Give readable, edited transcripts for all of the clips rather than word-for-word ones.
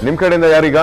ನಿಮ್ ಕಡೆಯಿಂದ ಯಾರೀಗ?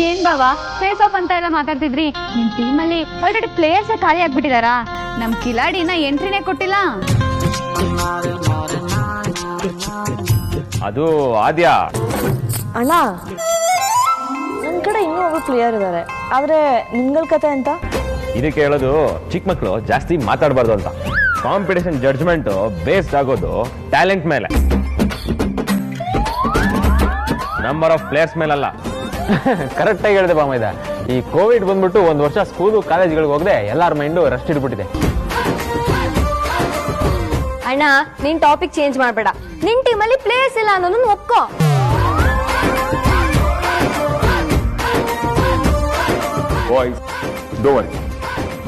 ಏನ್ ಬಾವಾ ಫೇಸ್ ಆಫ್ ಅಂತ ಎಲ್ಲ ಮಾತಾಡ್ತಿದ್ರಿ? ನಿಮ್ ಟೀಮ್ ಅಲ್ಲಿ ಆಲ್ರೆಡಿ ಪ್ಲೇಯರ್ಸ್ ಖಾಲಿ ಆಗ್ಬಿಟ್ಟಿದಾರಾ? ನಮ್ ಕಿಲಾಡಿನ ಎಂಟ್ರಿನೇ ಕೊಟ್ಟಿಲ್ಲ. ಅದು ಆದ್ಯ ಅಣ್ಣ, ನನ್ ಕಡೆ ಇನ್ನೂ ಒಬ್ಬರು ಪ್ಲೇಯರ್ ಇದ್ದಾರೆ, ಆದ್ರೆ ನಿಮ್ಗಳ ಕತೆ ಅಂತ ಇದಕ್ಕೆ ಹೇಳೋದು ಚಿಕ್ಕ ಮಕ್ಕಳು ಜಾಸ್ತಿ ಮಾತಾಡಬಾರ್ದು ಅಂತ. ಕಾಂಪಿಟೇಷನ್ ಜಡ್ಜ್ಮೆಂಟ್ ಬೇಸ್ಡ್ ಆಗೋದು ಟ್ಯಾಲೆಂಟ್ ಮೇಲೆ, ನಂಬರ್ ಆಫ್ ಪ್ಲೇಯರ್ಸ್ ಮೇಲಲ್ಲ. ಕರೆಕ್ಟ್ ಆಗಿ ಹೇಳಿದೆ ಬಾಮೈದ. ಈ ಕೋವಿಡ್ ಬಂದ್ಬಿಟ್ಟು ಒಂದ್ ವರ್ಷ ಸ್ಕೂಲು ಕಾಲೇಜ್ಗಳಿಗೆ ಹೋಗದೆ ಎಲ್ಲಾರ ಮೈಂಡು ರೆಸ್ಟ್ ಇಟ್ಬಿಟ್ಟಿದೆ. ಅಣ್ಣ, ನೀನ್ ಟಾಪಿಕ್ ಚೇಂಜ್ ಮಾಡ್ಬೇಡ. ನಿನ್ ಟೀಮಲ್ಲಿ ಪ್ಲೇಯರ್ಸ್ ಇಲ್ಲ ಅನ್ನೋದನ್ನ ಒಪ್ಕೋ. ಬಾಯ್ಸ್ ಡೋಂಟ್ ವರಿ,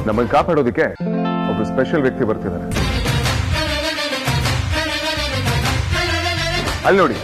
ನಮ್ಮನ್ನು ಕಾಪಾಡೋದಕ್ಕೆ ಒಬ್ರು ಸ್ಪೆಷಲ್ ವ್ಯಕ್ತಿ ಬರ್ತಿದ್ದಾರೆ. ಅಲ್ಲಿ ನೋಡಿ.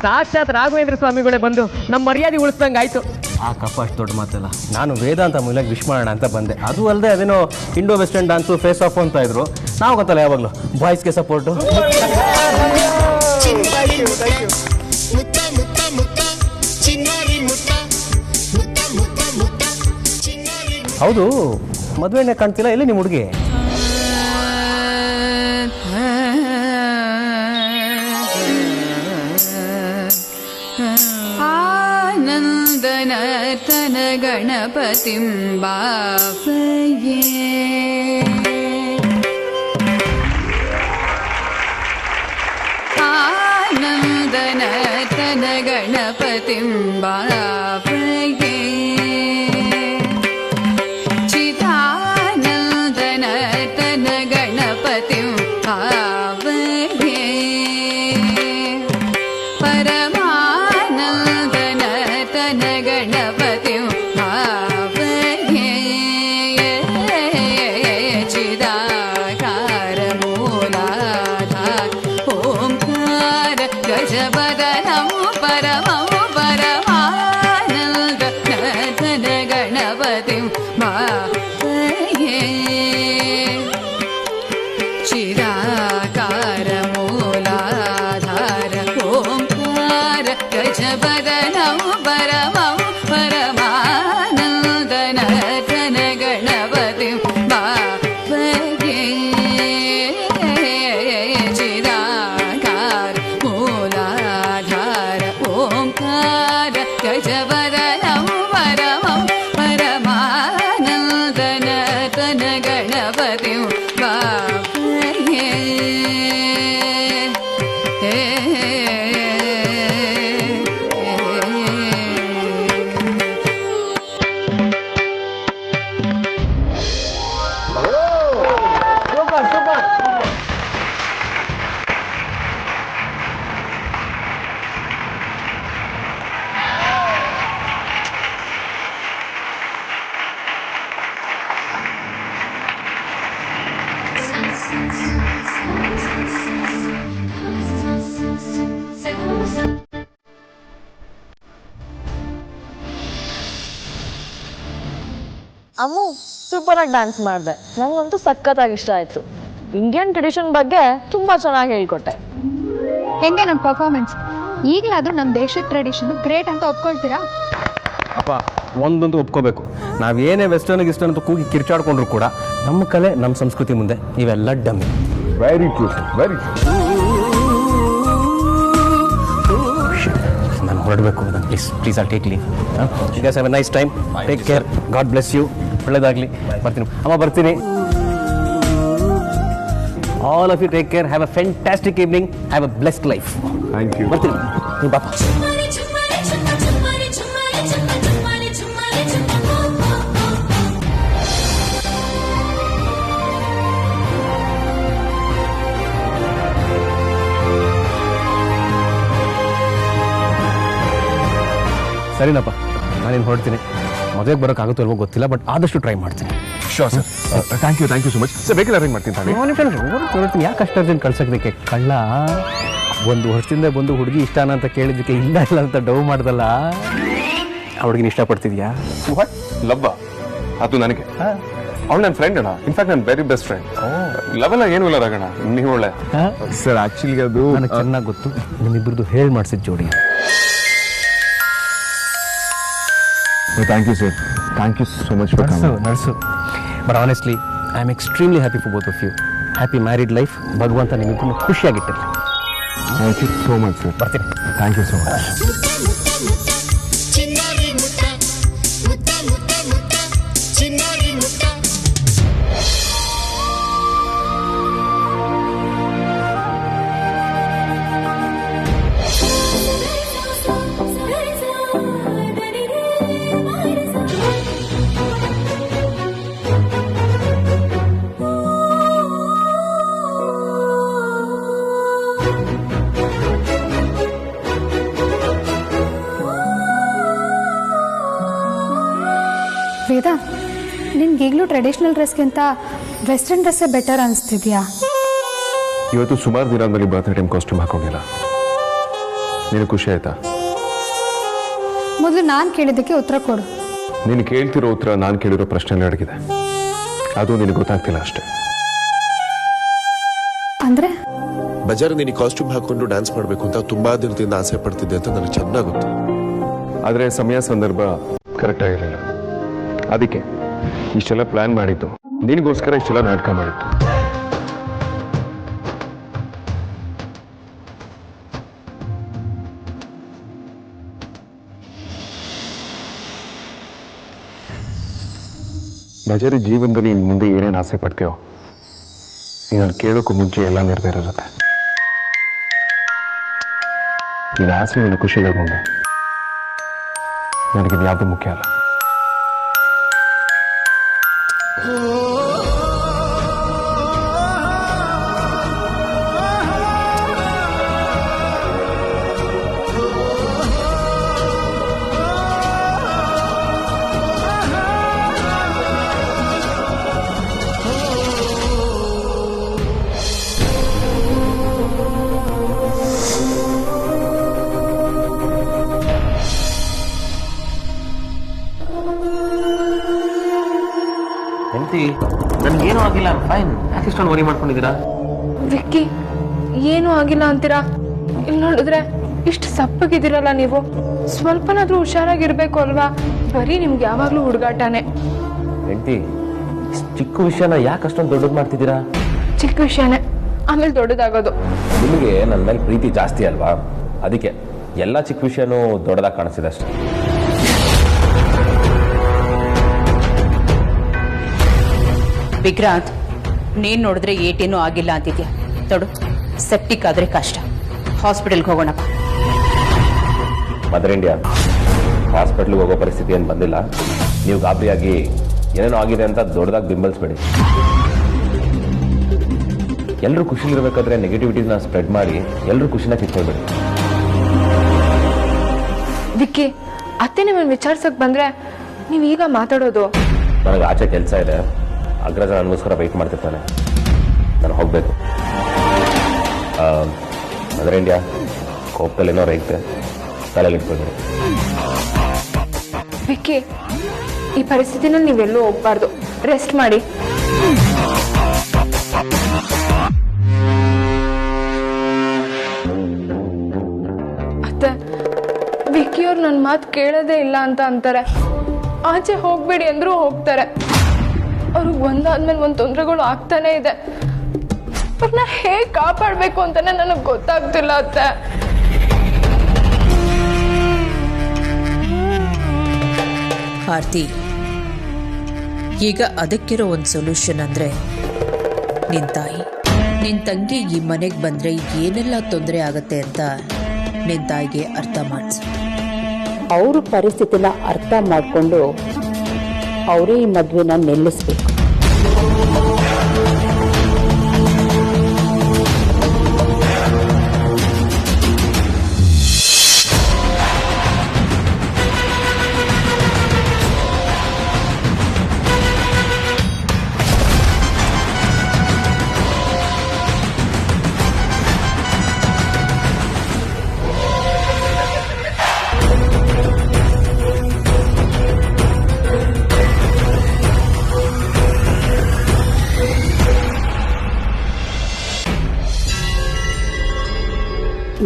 ಸಾಕ್ಷಾತ್ ರಾಘವೇಂದ್ರ ಸ್ವಾಮಿಗಳೇ ಬಂದು ನಮ್ಮ ಮರ್ಯಾದೆ ಉಳಿಸ್ದಂಗಾಯ್ತು. ಆ ಕಪ್ಪ ಅಷ್ಟು ದೊಡ್ಡ ಮಾತಲ್ಲ. ನಾನು ವೇದಾಂತ ಮೂಲಕ ವಿಶ್ ಮಾಡೋಣ ಅಂತ ಬಂದೆ. ಅದು ಅಲ್ಲದೆ ಅದೇನೋ Indo western dance face off ಅಂತ ಇದ್ರು. ನಾವು ಗೊತ್ತಲ್ಲ ಯಾವಾಗಲೂ ಬಾಯ್ಸ್ಗೆ ಸಪೋರ್ಟು. ಹೌದು, ಮದುವೆನೇ ಕಾಣ್ತಿಲ್ಲ, ಎಲ್ಲಿ ನಿಮ್ಮ ಹುಡುಗಿ? ಆನಂದ नन्दनतन गणपतिं भावये आनन्दनतन गणपतिं भावये चिदानन्दनतन गणपतिं भावये परमानन्दनतन गणपतिं भावये चिदाकारमूलाधार ओंकार गजवदनं परमं परमानन्दनतन गणपतिं भावये चिदाकारमूलाधार ओंकार गजवदनं परमं परमानन्दनतन गणपतिं भावये चिदाकारमूलाधार ओंकार गजवदनं परमं परमानन्दनतन गणपतिं भावये ಅಮ್ಮು ಸೂಪರ್ ಆಗಿ ಡ್ಯಾನ್ಸ್ ಮಾಡಿದೆ. ನನಗಂತೂ ಸಖತ್ತಾಗಿ ಇಷ್ಟ ಆಯ್ತು. ಇಂಡಿಯನ್ ಟ್ರೆಡಿಷನ್ ಬಗ್ಗೆ ತುಂಬಾ ಚೆನ್ನಾಗಿ ಹೇಳ್ಕೊಟ್ಟೆ. ಹೆಂಗೆ ನಮ್ಮ ಪರ್ಫಾರ್ಮೆನ್ಸ್? ಈಗಲಾದ್ರೂ ನಮ್ಮ ದೇಶದ ಟ್ರೆಡಿಷನ್ ಗ್ರೇಟ್ ಅಂತ ಒಪ್ಕೊಳ್ತೀರಾ? ಅಪ್ಪ ಒಂದೊಂದು ಒಪ್ಕೋಬೇಕು, ನಾವೇನೇ ವೆಸ್ಟರ್ನ್ ಗಿಸ್ಟರ್ನ್ ಅಂತ ಕೂಗಿ ಕಿರ್ಚಾಡ್ಕೊಂಡ್ರು ಕೂಡ ನಮ್ಮ ಕಲೆ ನಮ್ಮ ಸಂಸ್ಕೃತಿ ಮುಂದೆ ಇವೆಲ್ಲ dummy. Very true very true. ನಾನು ಹೊರಡಬೇಕು, please all take leave. You guys have a nice time, take care, God bless you. ಒಳ್ಳೇದಾಗಲಿ. ಬರ್ತೀನಿ ಅಮ್ಮ, ಬರ್ತೀನಿ. All of you take care, have a fantastic evening, have a blessed life. Thank you. ಬರ್ತೀನಿ ನೀವು ಬಾಪ. ಸರಿನಪ್ಪ, ನಾನೇನು ಹೊರಡ್ತೀನಿ. ಮದುವೆಗೆ ಬರೋಕ್ಕಾಗುತ್ತೋ ಅಲ್ವೋ ಗೊತ್ತಿಲ್ಲ, ಬಟ್ ಆದಷ್ಟು ಟ್ರೈ ಮಾಡ್ತೀನಿ. Sure sir. Thank you so much sir. Vehicle arrange ಮಾಡ್ತೀನಿ ತಾನೇ. ಹೊರಡ್ತೀನಿ. ಯಾಕೆ ಅಷ್ಟು ಅರ್ಜೆಂಟ್ ಕಳ್ಸೋದಕ್ಕೆ? ಕಳ್ಳ ಒಂದು ವರ್ಷದಿಂದ ಬಂದು ಹುಡುಗಿ ಇಷ್ಟನ ಅಂತ ಕೇಳಿದ್ದಕ್ಕೆ ಇಲ್ಲ ಇಲ್ಲ ಅಂತ ಡವ್ ಮಾಡ್ದಲ್ಲ. ಆ ಹುಡುಗಿನ ಇಷ್ಟಪಡ್ತಿದ್ಯಾ? What love? ಅದು ನನಗೆ ಅವಳು ನನ್ನ ಫ್ರೆಂಡ್ ಅಣ್ಣ. ಇನ್ಫ್ಯಾಕ್ಟ್ ನನ್ನ ವೆರಿ ಬೆಸ್ಟ್ ಫ್ರೆಂಡ್. ಲವ್ ಎಲ್ಲ ಏನೂ ಇಲ್ಲ ರಾಗಣ್ಣ, ನೀವು ಒಳ್ಳೆ. ಸರ್ ಆಕ್ಚುಲಿ ಅದು ನನಗೆ ಚೆನ್ನಾಗಿ ಗೊತ್ತು, ನಿಮ್ಮಿಬ್ಬರದು ಹೇಳಿ ಮಾಡಿಸಿದ ಜೋಡಿ. Thank you sir. Thank you so much for coming. Nurse. But honestly I am extremely happy for both of you. Happy married life. ಭಗವಂತ ನಿಮ್ಮಿಬ್ಬರನ್ನು ಖುಷಿಯಾಗಿಟ್ಟಿರಲಿ. Thank you so much sir. ಬರ್ತೀನಿ. Thank you so much. Veda, ನಿನ್ಗೆ ಈಗಲೂ traditional ಡ್ರೆಸ್ಗಿಂತ western ಡ್ರೆಸ್ಸೇ better ಅನಿಸ್ತಿದ್ಯಾ? ಇವತ್ತು ಸುಮಾರು ದಿನ ಆದ್ಮೇಲೆ ಬರ್ತ್ಡೇ ಟೈಮ್ ಕಾಸ್ಟ್ಯೂಮ್ ಹಾಕೊಂಡಿಲ್ಲ. ನೀನು ಖುಷಿ ಆಯ್ತಾ? ಮೊದಲು ನಾನು ಕೇಳಿದ್ದಕ್ಕೆ ಉತ್ತರ ಕೊಡು. ನೀನು ಕೇಳ್ತಿರೋ ಉತ್ತರ ನಾನು ಕೇಳಿರೋ ಪ್ರಶ್ನೆಯಲ್ಲಿ ಅಡಗಿದೆ. ಅದು ನಿನಗೆ ಗೊತ್ತಾಗ್ತಿಲ್ಲ ಅಷ್ಟೇ. ಅಂದ್ರೆ ಬಜಾರ್ ನೀನು ಕಾಸ್ಟ್ಯೂಮ್ ಹಾಕೊಂಡು ಡ್ಯಾನ್ಸ್ ಮಾಡಬೇಕು ಅಂತ ತುಂಬಾ ದಿನದಿಂದ ಆಸೆ ಪಡ್ತಿದ್ದೆ ಅಂತ ನನಗೆ ಚೆನ್ನಾಗಿ ಗೊತ್ತು. ಆದರೆ ಸಮಯ ಸಂದರ್ಭ ಕರೆಕ್ಟ್ ಆಗಿರಲಿಲ್ಲ. ಅದಕ್ಕೆ ಇಷ್ಟೆಲ್ಲ ಪ್ಲಾನ್ ಮಾಡಿದ್ದು, ನಿನಗೋಸ್ಕರ ಇಷ್ಟೆಲ್ಲ ನಾಟಕ ಮಾಡಿದ್ದು. ಬಜಾರಿ ಜೀವನದಲ್ಲಿ ಇನ್ನು ಮುಂದೆ ಏನೇನು ಆಸೆ ಪಡ್ತೀಯೋ ನೀನು ಕೇಳೋಕ್ಕೂ ಮುಂಚೆ ಎಲ್ಲ ನೆರವೇರಿರುತ್ತೆ. ನಿನ್ನ ಆಸೆ ನಿನ್ನ ಖುಷಿಗಳ ಮುಂದೆ ನನಗೆ ಯಾವುದು ಮುಖ್ಯ ಅಲ್ಲ. ಎಂತಿ ನನ್ಗೇನು ಆಗಿಲ್ಲ, ಫೈನ್. ಯಾಕೆ ಇಷ್ಟೊಂದು ವರಿ ಮಾಡ್ಕೊಂಡಿದ್ದೀರಾ? ವಿಕ್ಕಿ, ಏನೂ ಆಗಿಲ್ಲ ಅಂತೀರಾ? ಇಲ್ಲಿ ನೋಡಿದ್ರೆ ಇಷ್ಟು ಸಪ್ಪಗಿದ್ದೀರಲ್ಲ ನೀವು. ಸ್ವಲ್ಪನಾದ್ರೂ ಹುಷಾರಾಗಿರ್ಬೇಕು ಅಲ್ವಾ? ಬರೀ ನಿಮ್ಗೆ ಯಾವಾಗ್ಲೂ ಹುಡುಗಾಟನೇ. ಎಂತಿ, ಚಿಕ್ಕ ವಿಷಯನ ಯಾಕೆ ಅಷ್ಟೊಂದು ದೊಡ್ಡದು ಮಾಡ್ತಿದ್ದೀರಾ? ಚಿಕ್ಕ ವಿಷಯನೇ ಆಮೇಲೆ ದೊಡ್ಡದಾಗೋದು. ನಿಮಗೆ ನನ್ನ ಮೇಲೆ ಪ್ರೀತಿ ಜಾಸ್ತಿ ಅಲ್ವಾ, ಅದಕ್ಕೆ ಎಲ್ಲ ಚಿಕ್ಕ ವಿಷಯನೂ ದೊಡ್ಡದಾಗಿ ಕಾಣಿಸ್ತಿದೆ ಅಷ್ಟೇ. ವಿಕ್ರಾಂತ್, ನೀನ್ ನೋಡಿದ್ರೆ ಏಟೇನೂ ಆಗಿಲ್ಲ ಅಂತಿದ್ಯಾ. ತೊಡು, ಸೆಪ್ಟಿಕ್ ಆದ್ರೆ ಕಷ್ಟ. ಹಾಸ್ಪಿಟಲ್ಗೆ ಹೋಗೋಣಪ್ಪ. ಮದರ್ ಇಂಡಿಯಾ, ಹಾಸ್ಪಿಟ್ಲಿಗೆ ಹೋಗೋ ಪರಿಸ್ಥಿತಿ ಏನು ಬಂದಿಲ್ಲ. ನೀವು ಗಾಬರಿಯಾಗಿ ಏನೇನೋ ಆಗಿದೆ ಅಂತ ದೊಡ್ಡದಾಗಿ ಬಿಂಬಲಿಸ್ಬೇಡಿ. ಎಲ್ಲರೂ ಖುಷಿಲಿರ್ಬೇಕಾದ್ರೆ ನೆಗೆಟಿವಿಟಿನ ಸ್ಪ್ರೆಡ್ ಮಾಡಿ ಎಲ್ಲರೂ ಖುಷಿನ ಕಿತ್ಕೊಳ್ಬೇಡಿ. ವಿಕ್ಕಿ, ಅತ್ತೆ ನಿಮ್ಮನ್ನು ವಿಚಾರಿಸಕ್ ಬಂದ್ರೆ ನೀವು ಈಗ ಮಾತಾಡೋದು? ನನಗೆ ಆಚೆ ಕೆಲಸ ಇದೆ, ಅಗ್ರಜ ನನಗೋಸ್ಕರ ವೆಯ್ಟ್ ಮಾಡ್ತಿರ್ತಾನೆ, ನಾನು ಹೋಗಬೇಕು. ಮದರ್ ಇಂಡಿಯಾ, ಕೋಪದಲ್ಲಿ ಏನೋ ರೈತೆ, ತಲೆಗೆ ಇಟ್ಕೊಳ್ಬೇಡಿ. ವಿಕ್ಕಿ, ಈ ಪರಿಸ್ಥಿತಿನಲ್ಲಿ ನೀವೆಲ್ಲೂ ಹೋಗ್ಬಾರ್ದು, ರೆಸ್ಟ್ ಮಾಡಿ. ಅತ್ತೆ, ವಿಕ್ಕಿಯವ್ರು ನನ್ನ ಮಾತು ಕೇಳೋದೇ ಇಲ್ಲ ಅಂತ ಅಂತಾರೆ. ಆಚೆ ಹೋಗ್ಬೇಡಿ ಅಂದ್ರೂ ಹೋಗ್ತಾರೆ. ಅವ್ರಿಗೆ ಒಂದಾದ್ಮೇಲೆ ಒಂದು ತೊಂದರೆಗಳು ಆಗ್ತಾನೆ ಇದೆ. ಅವ್ರನ್ನ ಹೇಗೆ ಕಾಪಾಡಬೇಕು ಅಂತಾನೆ ನನಗೆ ಗೊತ್ತಾಗ್ತಿಲ್ಲ ಅತ್ತೆ. ಆರ್ತಿ, ಈಗ ಅದಕ್ಕಿರೋ ಒಂದು ಸೊಲ್ಯೂಷನ್ ಅಂದರೆ ನಿನ್ನ ತಾಯಿ. ನಿನ್ನ ತಂಗಿ ಈ ಮನೆಗೆ ಬಂದರೆ ಏನೆಲ್ಲ ತೊಂದರೆ ಆಗುತ್ತೆ ಅಂತ ನಿನ್ನ ತಾಯಿಗೆ ಅರ್ಥ ಮಾಡಿಸು. ಅವರು ಪರಿಸ್ಥಿತಿನ ಅರ್ಥ ಮಾಡಿಕೊಂಡು ಅವರೇ ಈ ಮದುವೆನ ನಿಲ್ಲಿಸ್ಬೇಕು.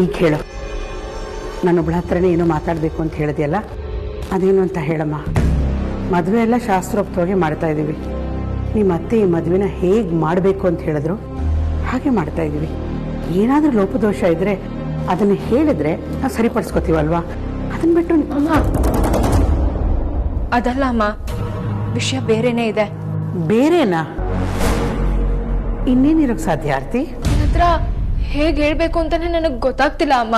ಈಗ ಹೇಳು, ನಾನೊಬ್ಬಳ ಹತ್ರನೇ ಏನೋ ಮಾತಾಡಬೇಕು ಅಂತ ಹೇಳಿದೆಯಲ್ಲ, ಅದೇನು ಅಂತ ಹೇಳಮ್ಮ. ಮದುವೆ ಎಲ್ಲ ಶಾಸ್ತ್ರೋಕ್ತವಾಗಿ ಮಾಡ್ತಾ ಇದ್ದೀವಿ. ನಿಮ್ಮ ಅತ್ತೆ ಈ ಮದುವೆನ ಹೇಗೆ ಮಾಡಬೇಕು ಅಂತ ಹೇಳಿದ್ರು ಹಾಗೆ ಮಾಡ್ತಾ ಇದ್ದೀವಿ. ಏನಾದರೂ ಲೋಪದೋಷ ಇದ್ದರೆ ಅದನ್ನು ಹೇಳಿದ್ರೆ ನಾವು ಸರಿಪಡಿಸ್ಕೋತೀವಲ್ವಾ? ಅದನ್ನು ಬಿಟ್ಟು ಅಮ್ಮ, ಅದಲ್ಲ ಅಮ್ಮ, ವಿಷಯ ಬೇರೆನೇ ಇದೆ. ಬೇರೆನಾ? ಇನ್ನೇನಿರೋಕ್ಕೆ ಸಾಧ್ಯ ಆರ್ತಿ? ನನ್ನ ಹತ್ರ ಹೇಗೆ ಹೇಳ್ಬೇಕು ಅಂತಾನೆ ನನಗೆ ಗೊತ್ತಾಗ್ತಿಲ್ಲ ಅಮ್ಮ.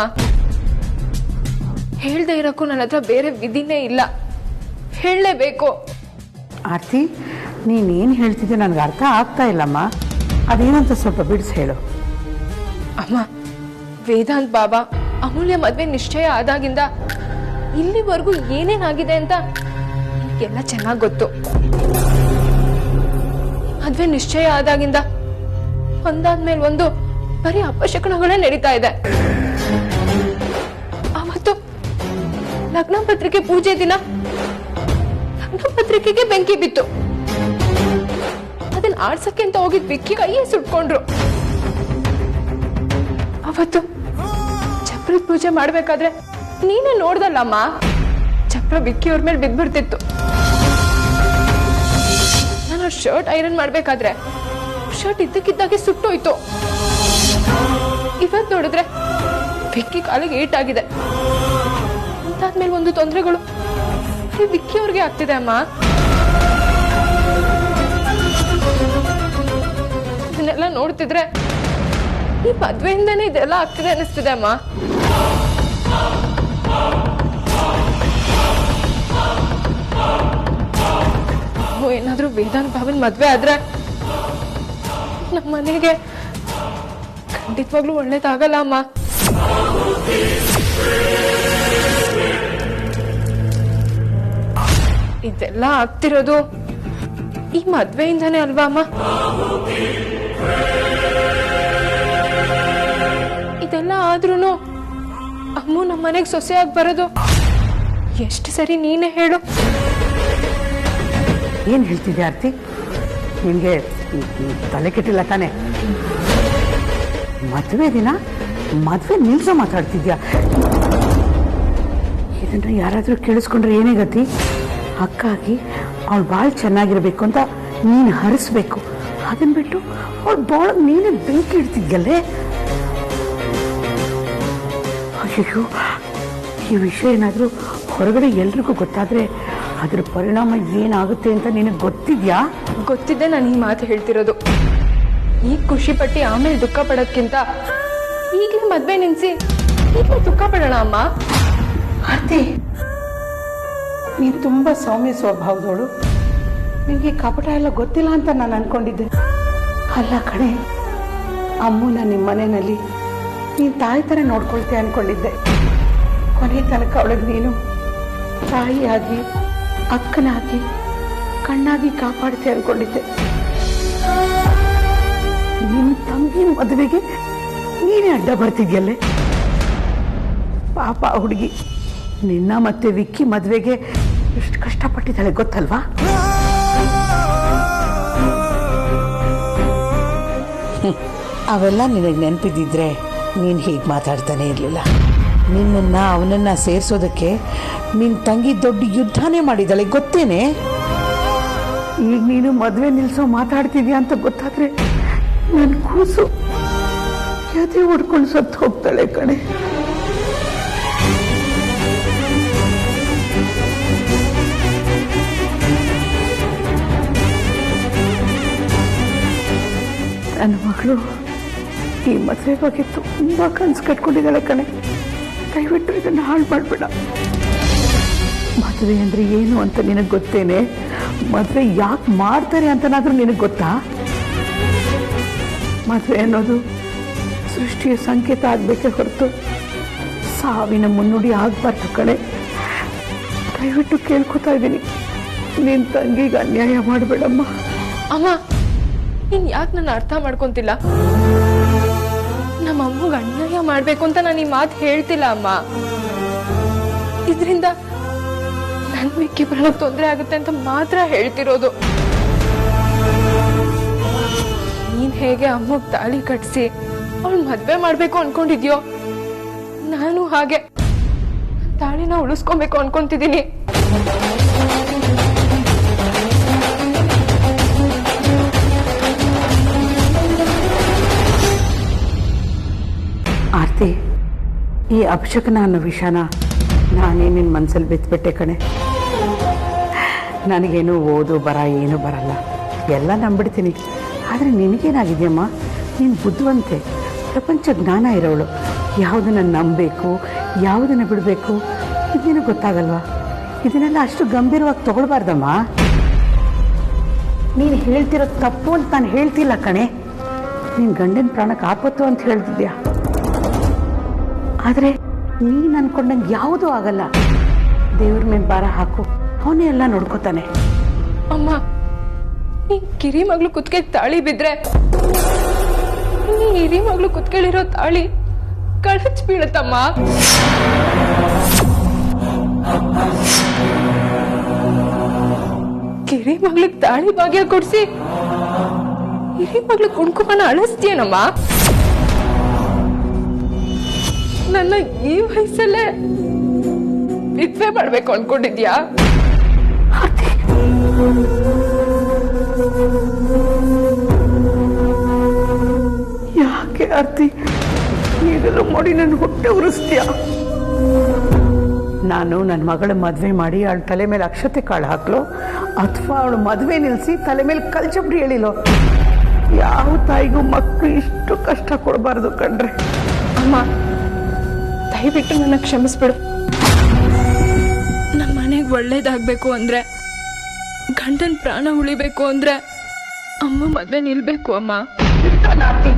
ಹೇಳ್ದೆ ಇರೋಕ್ಕೂ ನನ್ನ ಹತ್ರ ಬೇರೆ ವಿಧಿನೇ ಇಲ್ಲ. ಹೇಳಲೇಬೇಕು. ಆರ್ತಿ, ನೀನೇನು ಹೇಳ್ತಿದ್ದೆ ನನಗೆ ಅರ್ಥ ಆಗ್ತಾ ಇಲ್ಲಮ್ಮ. ಅದೇನಂತ ಸ್ವಲ್ಪ ಬಿಡಿಸಿ ಹೇಳು. ಅಮ್ಮ, ವೇದಾಂತ್ ಬಾಬಾ ಅಮೂಲ್ಯ ಮದ್ವೆ ನಿಶ್ಚಯ ಆದಾಗಿಂದ ಇಲ್ಲಿವರೆಗೂ ಏನೇನಾಗಿದೆ ಅಂತ ಎಲ್ಲ ಚೆನ್ನಾಗಿ ಗೊತ್ತು. ಮದ್ವೆ ನಿಶ್ಚಯ ಆದಾಗಿಂದ ಒಂದಾದ್ಮೇಲೆ ಒಂದು ಬರೀ ಅಪಶಕುನಗಳೇ ನಡೀತಾ ಇದೆ. ಅವತ್ತು ಲಗ್ನ ಪತ್ರಿಕೆ ಪೂಜೆ ದಿನ ಲಗ್ನ ಪತ್ರಿಕೆಗೆ ಬೆಂಕಿ ಬಿತ್ತು. ಅದನ್ನ ಆಡ್ಸಕ್ಕೆ ಅಂತ ಹೋಗಿದ್ ವಿಕ್ಕಿ ಕೈಯೇ ಸುಟ್ಕೊಂಡ್ರು. ಅವತ್ತು ಚಪ್ರದ ಪೂಜೆ ಮಾಡ್ಬೇಕಾದ್ರೆ ನೀನೇ ನೋಡ್ದಲ್ಲಮ್ಮ, ಚಪ್ರ ವಿಕ್ಕಿ ಅವ್ರ ಮೇಲೆ ಬಿದ್ಬಿಡ್ತಿತ್ತು. ನಾನು ಶರ್ಟ್ ಐರನ್ ಮಾಡ್ಬೇಕಾದ್ರೆ ಶರ್ಟ್ ಇದ್ದಕ್ಕಿದ್ದಾಗೆ ಸುಟ್ಟೋಯ್ತು. ಇವತ್ ನೋಡಿದ್ರೆ ವಿಕ್ಕಿ ಕಾಲಿಗೆ ಏಟಾಗಿದೆ. ಒಂದಾದ್ಮೇಲೆ ಒಂದು ತೊಂದರೆಗಳು ವಿಕ್ಕಿ ಅವ್ರಿಗೆ ಆಗ್ತಿದೆ ಅಮ್ಮ. ಇದನ್ನೆಲ್ಲ ನೋಡ್ತಿದ್ರೆ ಈ ಮದ್ವೆಯಿಂದನೇ ಇದೆಲ್ಲ ಆಗ್ತಿದೆ ಅನಿಸ್ತಿದೆ ಅಮ್ಮ. ಏನಾದ್ರೂ ವೇದಾಂತ್ ಭಾವನ್ ಮದ್ವೆ ಆದ್ರೆ ನಮ್ಮ ಮನೆಗೆ ಖಂಡಿತವಾಗ್ಲೂ ಒಳ್ಳೇದಾಗಲ್ಲ ಅಮ್ಮ. ಇದೆಲ್ಲ ಆಗ್ತಿರೋದು ಈ ಮದ್ವೆಯಿಂದಾನೇ ಅಲ್ವಾ ಅಮ್ಮ? ಇದೆಲ್ಲ ಆದ್ರೂನು ಅಮ್ಮು ನಮ್ಮ ಮನೆಗೆ ಸೊಸೆಯಾಗಿ ಬರೋದು ಎಷ್ಟು ಸರಿ ನೀನೇ ಹೇಳು. ಏನು ಹೇಳ್ತಿದ್ದೆ ಆರ್ತಿ? ನಿನಗೆ ತಲೆ ಕೆಟ್ಟಿಲ್ಲ ತಾನೆ? ಮದುವೆ ದಿನ ಮದುವೆ ನಿಲ್ಸೋ ಮಾತಾಡ್ತಿದ್ಯಾ? ಇದನ್ನ ಯಾರಾದರೂ ಕೇಳಿಸ್ಕೊಂಡ್ರೆ ಏನೇ ಗತಿ? ಅಕ್ಕಾಗಿ ಅವಳು ಭಾಳ ಚೆನ್ನಾಗಿರ್ಬೇಕು ಅಂತ ನೀನು ಹರಿಸ್ಬೇಕು. ಅದನ್ನ ಬಿಟ್ಟು ಅವಳು ಭಾಳ ನೀನೇ ಬೆಂಕಿ ಇಡ್ತಿದ್ಯಲ್ಲೇ. ಅಯ್ಯೋ, ಈ ವಿಷಯ ಏನಾದರೂ ಹೊರಗಡೆ ಎಲ್ರಿಗೂ ಗೊತ್ತಾದರೆ ಅದ್ರ ಪರಿಣಾಮ ಏನಾಗುತ್ತೆ ಅಂತ ನಿನಗೆ ಗೊತ್ತಿದ್ಯಾ? ಗೊತ್ತಿದ್ದೆ ನಾನು ಈ ಮಾತು ಹೇಳ್ತಿರೋದು. ಈಗ ಖುಷಿ ಪಟ್ಟಿ ಆಮೇಲೆ ದುಃಖ ಪಡೋದ್ಕಿಂತ ಈಗಲೇ ಮದ್ವೆ ನಿನ್ಸಿ ಈಗಲೇ ದುಃಖ ಪಡೋಣ ಅಮ್ಮ. ಆರ್ತಿ, ನೀನು ತುಂಬ ಸೌಮ್ಯ ಸ್ವಭಾವದವಳು. ನಿನಗೆ ಕಪಟ ಎಲ್ಲ ಗೊತ್ತಿಲ್ಲ ಅಂತ ನಾನು ಅನ್ಕೊಂಡಿದ್ದೆ. ಅಲ್ಲ ಕಣೆ, ಅಮ್ಮನ ನಿಮ್ಮ ಮನೆಯಲ್ಲಿ ನೀನು ತಾಯಿ ಥರ ನೋಡ್ಕೊಳ್ತೆ ಅನ್ಕೊಂಡಿದ್ದೆ. ಕೊನೆ ತನಕ ಅವಳಿಗೆ ನೀನು ತಾಯಿಯಾಗಿ, ಅಕ್ಕನಾಗಿ, ಕಣ್ಣಾಗಿ ಕಾಪಾಡ್ತೆ ಅನ್ಕೊಂಡಿದ್ದೆ. ನಿನ್ನ ತಂಗಿನ ಮದುವೆಗೆ ನೀನೇ ಅಡ್ಡ ಬರ್ತಿದ್ಯಲ್ಲೇ. ಪಾಪ ಹುಡುಗಿ ನಿನ್ನ ಮತ್ತೆ ವಿಕ್ಕಿ ಮದುವೆಗೆ ಎಷ್ಟು ಕಷ್ಟಪಟ್ಟಿದ್ದಾಳೆ ಗೊತ್ತಲ್ವಾ? ಅವೆಲ್ಲ ನಿನಗೆ ನೆನಪಿದ್ದಿದ್ರೆ ನೀನು ಹೀಗೆ ಮಾತಾಡ್ತಾನೆ ಇರಲಿಲ್ಲ. ನಿನ್ನನ್ನು ಅವನನ್ನು ಸೇರಿಸೋದಕ್ಕೆ ನಿನ್ನ ತಂಗಿ ದೊಡ್ಡ ಯುದ್ಧನೇ ಮಾಡಿದ್ದಾಳೆ ಗೊತ್ತೇನೆ. ಈಗ ನೀನು ಮದುವೆ ನಿಲ್ಲಿಸೋ ಮಾತಾಡ್ತಿದ್ಯಾ ಅಂತ ಗೊತ್ತಾದ್ರೆ ನನ್ನ ಕೂಸು ಯಾವ್ದೇ ಹೊಡ್ಕೊಂಡು ಸತ್ತು ಹೋಗ್ತಾಳೆ ಕಣೆ. ನನ್ನ ಮಗಳು ಈ ಮದುವೆ ಬಗ್ಗೆ ತುಂಬ ಕನಸು ಕಟ್ಕೊಂಡಿದ್ದಾಳೆ ಕಣೆ. ದಯವಿಟ್ಟು ಇದನ್ನು ಹಾಳು ಮಾಡಬೇಡ. ಮದುವೆ ಅಂದರೆ ಏನು ಅಂತ ನಿನಗೆ ಗೊತ್ತೇನೆ? ಮದುವೆ ಯಾಕೆ ಮಾಡ್ತಾರೆ ಅಂತನಾದ್ರೂ ನಿನಗೆ ಗೊತ್ತಾ? ಮದುವೆ ಅನ್ನೋದು ಸೃಷ್ಟಿಯ ಸಂಕೇತ ಆಗಬೇಕೇ ಹೊರತು ಸಾವಿನ ಮುನ್ನುಡಿ ಆಗಬಾರ್ದು ಕಣೆ. ದಯವಿಟ್ಟು ಕೇಳ್ಕೊತಾ ಇದ್ದೀನಿ, ನಿನ್ನ ತಂಗಿಗೆ ಅನ್ಯಾಯ ಮಾಡಬೇಡಮ್ಮ. ಅಮ್ಮ, ನೀನ್ ಯಾಕೆ ನನ್ನ ಅರ್ಥ ಮಾಡ್ಕೊಂತಿಲ್ಲ? ನಮ್ಮ ಅಮ್ಮಗೆ ಅನ್ಯಾಯ ಮಾಡ್ಬೇಕು ಅಂತ ನಾನು ಈ ಮಾತು ಹೇಳ್ತಿಲ್ಲ ಅಮ್ಮ. ಇದರಿಂದ ನನ್ ವಿಕ್ಕಿ ಬರೋಕ್ ತೊಂದರೆ ಆಗುತ್ತೆ ಅಂತ ಮಾತ್ರ ಹೇಳ್ತಿರೋದು. ನೀನ್ ಹೇಗೆ ಅಮ್ಮಗ್ ತಾಳಿ ಕಟ್ಸಿ ಅವಳು ಮದ್ವೆ ಮಾಡ್ಬೇಕು ಅನ್ಕೊಂಡಿದ್ಯೋ, ನಾನು ಹಾಗೆ ತಾಳಿನ ಉಳಿಸ್ಕೊಬೇಕು ಅನ್ಕೊಂತಿದ್ದೀನಿ. ಆರ್ತಿ, ಈ ಅಪಶಕನ ಅನ್ನೋ ವಿಷಯನ ನಾನೇ ನಿನ್ನ ಮನಸ್ಸಲ್ಲಿ ಬಿತ್ಬಿಟ್ಟೆ ಕಣೆ. ನನಗೇನು ಓದು ಬರ ಏನೂ ಬರಲ್ಲ, ಎಲ್ಲ ನಂಬಿಡ್ತೀನಿ. ಆದರೆ ನಿನಗೇನಾಗಿದೆಯಮ್ಮ? ನೀನು ಬುದ್ಧಿವಂತೆ, ಪ್ರಪಂಚ ಜ್ಞಾನ ಇರೋಳು. ಯಾವುದನ್ನು ನಂಬಬೇಕು, ಯಾವುದನ್ನು ಬಿಡಬೇಕು ಇದೇನು ಗೊತ್ತಾಗಲ್ವಾ? ಇದನ್ನೆಲ್ಲ ಅಷ್ಟು ಗಂಭೀರವಾಗಿ ತಗೊಳ್ಬಾರ್ದಮ್ಮ. ನೀನು ಹೇಳ್ತಿರೋದು ತಪ್ಪು ಅಂತ ನಾನು ಹೇಳ್ತಿಲ್ಲ ಕಣೆ. ನೀನು ಗಂಡನ ಪ್ರಾಣಕ್ಕೆ ಆಪತ್ತು ಅಂತ ಹೇಳ್ತಿದ್ಯಾ. ಆದರೆ ನೀನು ಅನ್ಕೊಂಡಂಗೆ ಯಾವುದೂ ಆಗಲ್ಲ. ದೇವ್ರ ಮೇಲೆ ಭಾರ ಹಾಕು, ಅವನೇ ಎಲ್ಲ ನೋಡ್ಕೋತಾನೆ. ಅಮ್ಮ, ನೀ ಕಿರಿ ಮಗಳು ಕುತ್ಕೆ ತಾಳಿ ಬಿದ್ರೆ ನೀ ಹಿರಿ ಮಗಳು ಕುತ್ಕೇಳಿರೋ ತಾಳಿ ಕಳಚ್ ಬೀಳತ್ತಮ್ಮ. ಕಿರಿ ಮಗ್ಳಿಗೆ ತಾಳಿ ಭಾಗ್ಯ ಕೊಡ್ಸಿ ಹಿರಿ ಮಗ್ಳು ಕುಂಕುಮನ ಅಳಿಸ್ತೀಯನಮ್ಮ. ನನ್ನ ಈ ವಯಸ್ಸಲ್ಲೇ ವಿದ್ವೆ ಮಾಡ್ಬೇಕು ಅನ್ಕೊಂಡಿದ್ಯಾ? ಯಾಕೆ ಆರ್ತಿ ನೀವೆಲ್ಲ ಮಾಡಿ ನನ್ನ ಹೊಟ್ಟೆ ಉರಿಸ್ತೀಯ? ನಾನು ನನ್ನ ಮಗಳ ಮದುವೆ ಮಾಡಿ ಅವಳ ತಲೆ ಮೇಲೆ ಅಕ್ಷತೆ ಕಾಳು ಹಾಕ್ಲೋ ಅಥವಾ ಅವಳು ಮದುವೆ ನಿಲ್ಲಿಸಿ ತಲೆ ಮೇಲೆ ಕಲ್ಚಪ್ರಿ ಹೇಳಿಲೋ? ಯಾವ ತಾಯಿಗೂ ಮಕ್ಕಳು ಇಷ್ಟು ಕಷ್ಟ ಕೊಡಬಾರ್ದು ಕಣ್ರೆ. ಅಮ್ಮ ದಯವಿಟ್ಟು ನನ್ನ ಕ್ಷಮಿಸ್ಬಿಡು. ನಮ್ಮ ಮನೆಗೆ ಒಳ್ಳೇದಾಗಬೇಕು ಅಂದರೆ, ಗಂಡನ ಪ್ರಾಣ ಉಳಿಬೇಕು ಅಂದರೆ ಅಮ್ಮ ಮದುವೆ ನಿಲ್ಬೇಕು ಅಮ್ಮ. ನಾಟಿ